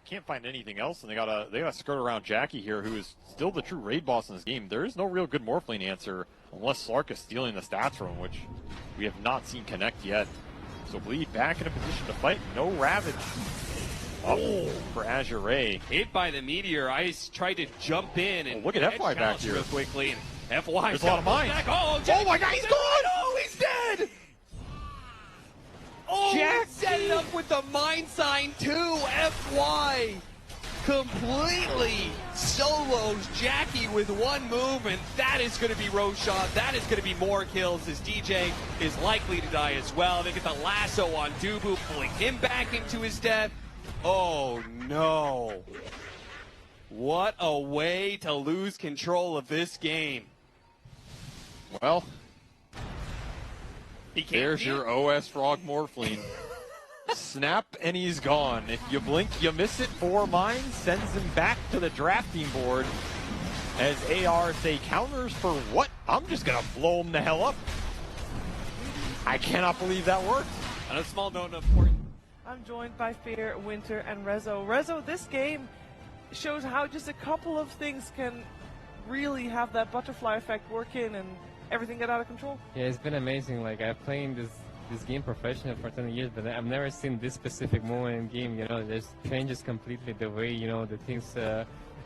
can't find anything else, and they gotta skirt around Jackie here, who is still the true raid boss in this game. There is no real good Morphling answer unless Slark is stealing the stats from him, which we have not seen connect yet. So Bleed back in a position to fight. No Ravage. Oh, for Azure. Hit by the Meteor. Ice tried to jump in and look at FY back here real quickly. And FY there's a lot of mines. Oh, my God, he's gone! Oh, he's dead! Oh, Jack set it up with the mine sign too. FY completely solos Jackie with one move, and that is going to be Roshan. That is going to be more kills as DJ is likely to die as well. They get the lasso on Dubu, pulling him back into his death. Oh no. What a way to lose control of this game. Well, there's your OS Frog Morphling. Snap and he's gone. If you blink, you miss it. 4 mines sends him back to the drafting board. As AR say, counters for what? I'm just gonna blow him the hell up. I cannot believe that worked. On a small note of important. I'm joined by Fear, Winter, and Rezo. Rezo, this game shows how just a couple of things can really have that butterfly effect work in and everything get out of control. Yeah, it's been amazing. Like, I've played this game professionally for 10 years, but I've never seen this specific moment in game. You know, it changes completely the way, you know, the things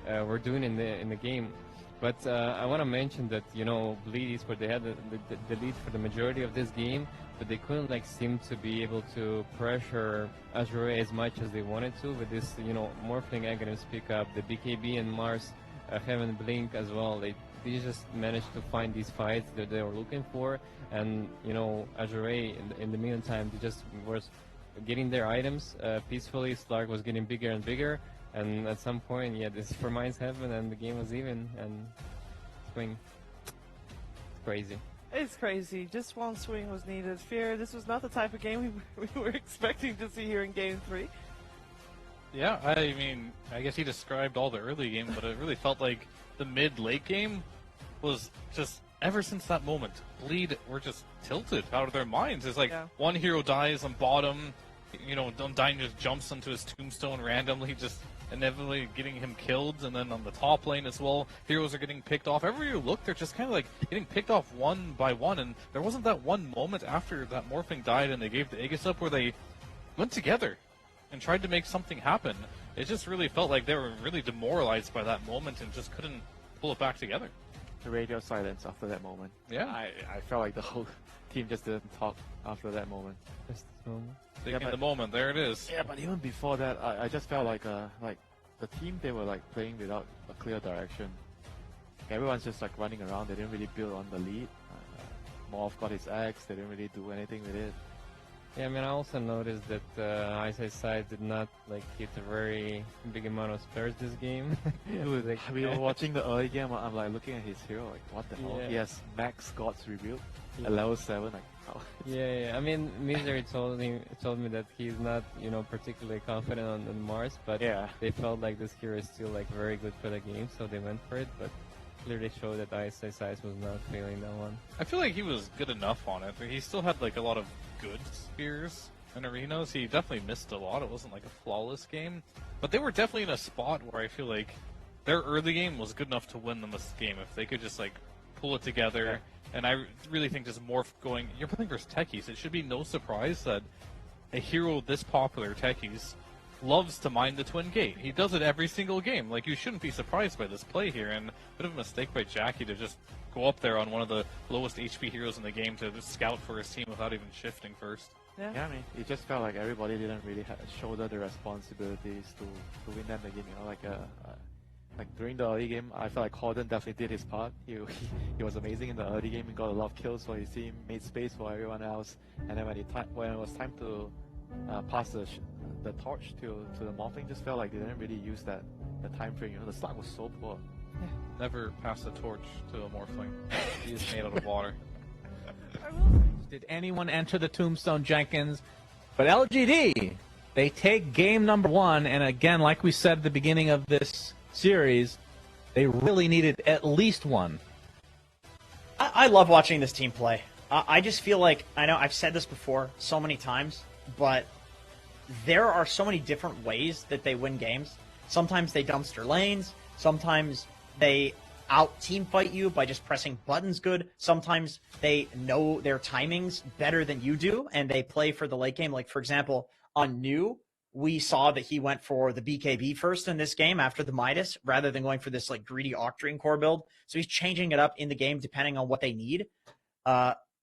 we're doing in the game. But I want to mention that, you know, Bleed Esports, they had the lead for the majority of this game, but they couldn't like seem to be able to pressure Azure as much as they wanted to with this, you know, Morphling Aghanim's pick up. The BKB and Mars haven't blink as well. They just managed to find these fights that they were looking for, and you know, Azure in the meantime they just was getting their items peacefully. Slark was getting bigger and bigger, and at some point, yeah, this 4 mines happened and the game was even and swing. It's crazy. It's crazy. Just one swing was needed. Fear, this was not the type of game we were expecting to see here in Game 3. Yeah, I mean, I guess he described all the early game, but it really felt like the mid-late game was just, ever since that moment, Bleed were just tilted out of their minds. It's like one hero dies on bottom, you know, Undyne just jumps onto his tombstone randomly, just inevitably getting him killed, and then on the top lane as well, heroes are getting picked off. Everywhere you look, they're just kind of like getting picked off one by one, and there wasn't that one moment after that Morphling died and they gave the Aegis up where they went together and tried to make something happen. It just really felt like they were really demoralized by that moment and just couldn't pull it back together. The radio silence after that moment. Yeah. I felt like the whole team just didn't talk after that moment. Just this moment. Taking the moment, there it is. Yeah, but even before that, I just felt like the team, they were like playing without a clear direction. Everyone's just like running around. They didn't really build on the lead. Morph got his axe. They didn't really do anything with it. Yeah, I mean, I also noticed that Eyesight side did not like hit a very big amount of spares this game. Dude, like, we were watching the early game. I'm like looking at his hero, like what the hell? Yeah. He has max God's rebuild at level 7. Like how? Yeah. I mean, Misery told me that he's not, you know, particularly confident on Mars, but they felt like this hero is still like very good for the game, so they went for it. But clearly showed that Eyesight was not feeling that one. I feel like he was good enough on it. He still had like a lot of good spears and arenas. He definitely missed a lot. It wasn't like a flawless game, but they were definitely in a spot where I feel like their early game was good enough to win them this game if they could just like pull it together. And I really think just Morph going, you're playing versus Techies. It should be no surprise that a hero this popular, Techies, loves to mine the Twin Gate. He does it every single game. Like, you shouldn't be surprised by this play here, and a bit of a mistake by Jackie to just go up there on one of the lowest HP heroes in the game to just scout for his team without even shifting first. Yeah, I mean, it just felt like everybody didn't really shoulder the responsibilities to win them the game. You know, like during the early game, I felt like Corden definitely did his part. He was amazing in the early game. He got a lot of kills for his team, made space for everyone else, and then when it was time to pass the torch to the Morphling, just felt like they didn't really use the time frame. You know, the slot was so poor. Never pass the torch to a Morphling. He is made out of water. Did anyone enter the tombstone, Jenkins? But LGD, they take game number 1, and again, like we said at the beginning of this series, they really needed at least one. I love watching this team play. I just feel like, I know I've said this before so many times, but there are so many different ways that they win games. Sometimes they dumpster lanes. Sometimes they out team fight you by just pressing buttons good. Sometimes they know their timings better than you do and they play for the late game. Like, for example, on New, we saw that he went for the BKB first in this game after the Midas rather than going for this like greedy Octarine core build. So he's changing it up in the game depending on what they need.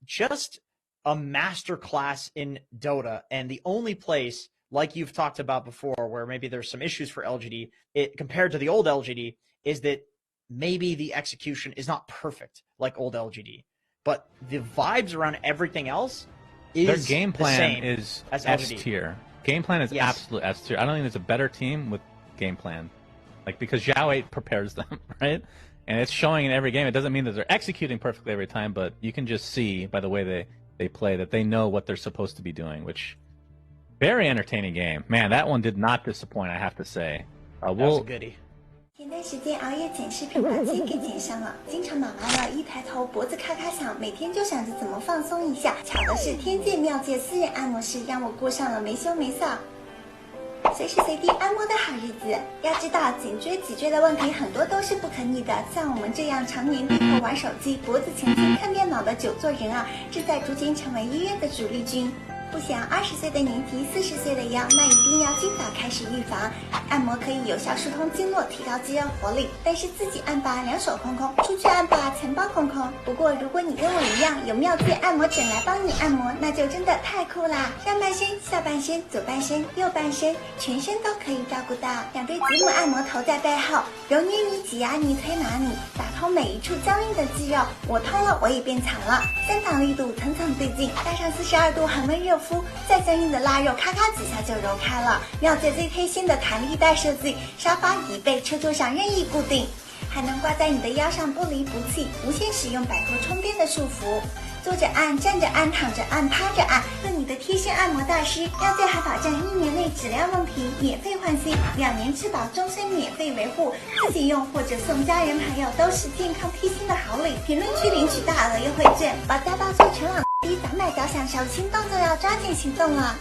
Just a master class in Dota, and the only place, like you've talked about before, where maybe there's some issues for LGD, compared to the old LGD, is that maybe the execution is not perfect like old LGD, but the vibes around everything else is their game plan the same is as S LGD. tier. Game plan is absolute S tier. I don't think there's a better team with game plan, like because xiao8 prepares them, right? And it's showing in every game. It doesn't mean that they're executing perfectly every time, but you can just see by the way they play that they know what they're supposed to be doing, which very entertaining game. Man, that one did not disappoint, I have to say. That was a goodie. 前段时间熬夜剪视频，把肩给剪伤了，经常忙完了，一抬头脖子咔咔响，每天就想着怎么放松一下。巧的是，天界妙界私人按摩师让我过上了没羞没臊、随时随地按摩的好日子。要知道，脊椎的问题很多都是不可逆的。像我们这样常年低头玩手机、脖子前倾看电脑的久坐人啊，正在逐渐成为医院的主力军。不想20岁的年纪40岁的腰，那一定要尽早开始预防。按摩可以有效疏通经络，提高肌肉活力，但是自己按吧，两手空空；出去按吧，钱包空空。不过如果你跟我一样有妙界按摩枕来帮你按摩，那就真的太酷啦！上半身、下半身、左半身、右半身，全身都可以照顾到。2对子母按摩头在背后，揉捏你、挤压你、推拿你，打通每一处僵硬的肌肉。我通了，我也变强了。3档力度，层层对劲，加上42度恒温热敷，再僵硬的腊肉，咔咔几下就揉开了。妙界最贴心的弹力带设计，沙发、椅背、车座上任意固定，还能挂在你的腰上不离不弃，无限使用摆脱充电的束缚。坐着按、站着按、躺着按、趴着按，做你的贴身按摩大师。妙界还保证1年内质量问题免费换新，2年质保，终身免费维护。自己用或者送家人朋友都是健康贴心的好礼。评论区领取大额优惠券，保价到手全网第一，早买早享受，心动就要抓紧行动了。